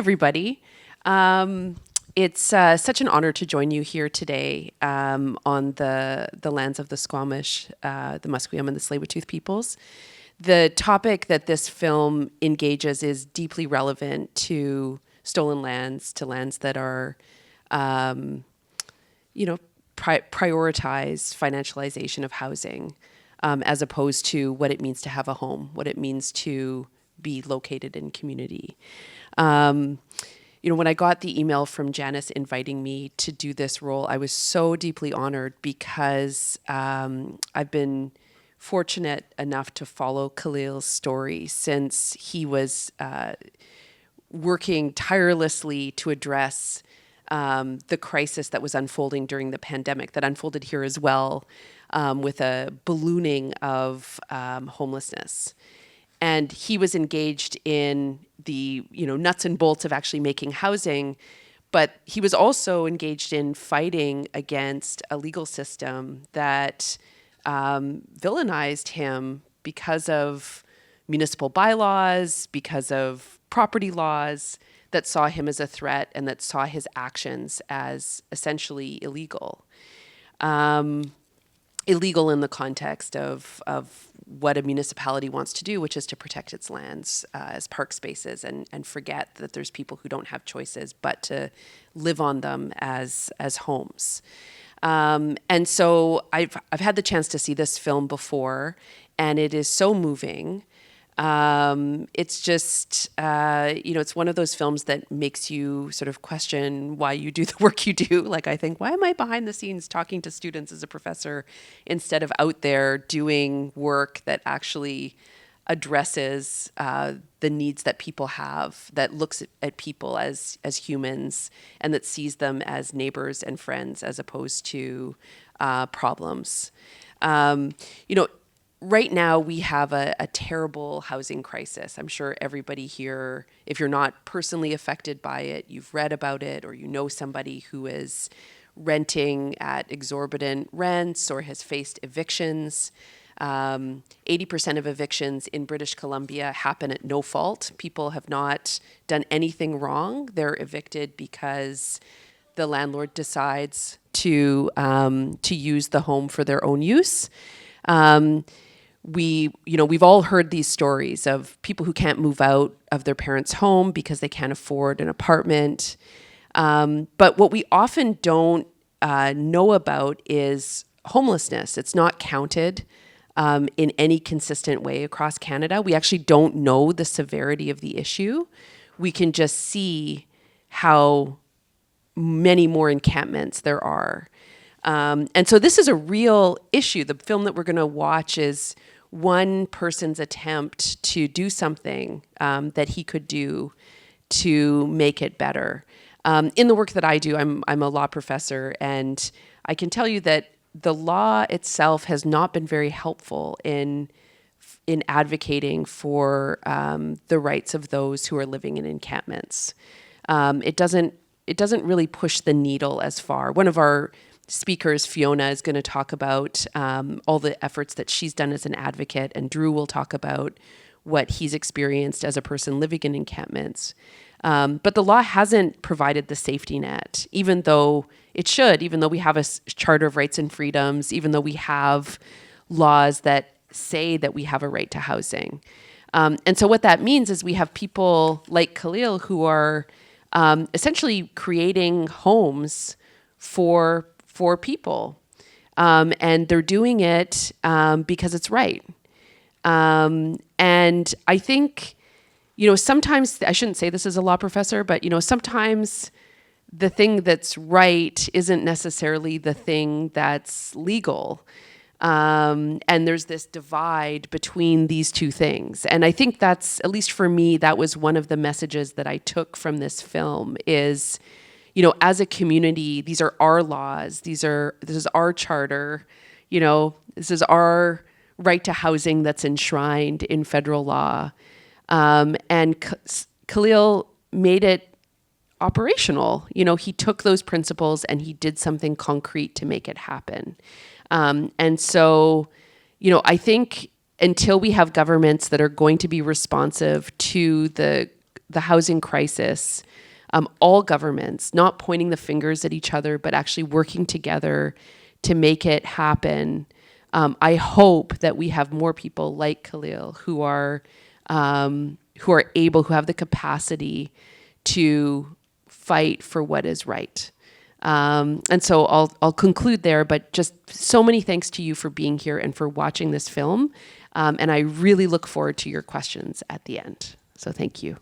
everybody. It's such an honor to join you here today on the lands of the Squamish, the Musqueam, and the Tsleil-Waututh peoples. The topic that this film engages is deeply relevant to stolen lands, to lands that are, prioritize financialization of housing, as opposed to what it means to have a home, what it means to be located in community. When I got the email from Janice inviting me to do this role, I was so deeply honored because I've been fortunate enough to follow Khaleel's story since he was working tirelessly to address the crisis that was unfolding during the pandemic, that unfolded here as well, with a ballooning of homelessness. And he was engaged in the nuts and bolts of actually making housing, but he was also engaged in fighting against a legal system that villainized him because of municipal bylaws, because of property laws that saw him as a threat and that saw his actions as essentially illegal. Illegal in the context of what a municipality wants to do, which is to protect its lands as park spaces and forget that there's people who don't have choices but to live on them as homes. And so I've had the chance to see this film before, and it is so moving. It's just, it's one of those films that makes you sort of question why you do the work you do. Like, I think, why am I behind the scenes talking to students as a professor instead of out there doing work that actually addresses the needs that people have, that looks at people as humans and that sees them as neighbors and friends as opposed to problems. Right now, we have a terrible housing crisis. I'm sure everybody here, if you're not personally affected by it, you've read about it, or you know somebody who is renting at exorbitant rents or has faced evictions. 80% of evictions in British Columbia happen at no fault. People have not done anything wrong. They're evicted because the landlord decides to use the home for their own use. We've all heard these stories of people who can't move out of their parents' home because they can't afford an apartment. But what we often don't know about is homelessness. It's not counted in any consistent way across Canada. We actually don't know the severity of the issue. We can just see how many more encampments there are. And so this is a real issue. The film that we're going to watch is one person's attempt to do something that he could do to make it better. In the work that I do, I'm a law professor, and I can tell you that the law itself has not been very helpful in advocating for the rights of those who are living in encampments. It doesn't really push the needle as far. One of our speakers, Fiona, is going to talk about all the efforts that she's done as an advocate, and Drew will talk about what he's experienced as a person living in encampments. But the law hasn't provided the safety net, even though it should, even though we have a Charter of Rights and Freedoms, even though we have laws that say that we have a right to housing. And so what that means is we have people like Khaleel who are essentially creating homes for people. And they're doing it because it's right. And I think, sometimes, I shouldn't say this as a law professor, but, sometimes the thing that's right isn't necessarily the thing that's legal. And there's this divide between these two things. And I think that's, at least for me, that was one of the messages that I took from this film is, as a community, these are our laws. This is our charter. This is our right to housing that's enshrined in federal law. And Khaleel made it operational. He took those principles and he did something concrete to make it happen. And so, I think until we have governments that are going to be responsive to the the housing crisis, all governments not pointing the fingers at each other, but actually working together to make it happen. I hope that we have more people like Khaleel who are able, who have the capacity to fight for what is right. And so I'll conclude there, but just so many thanks to you for being here and for watching this film. And I really look forward to your questions at the end. So thank you.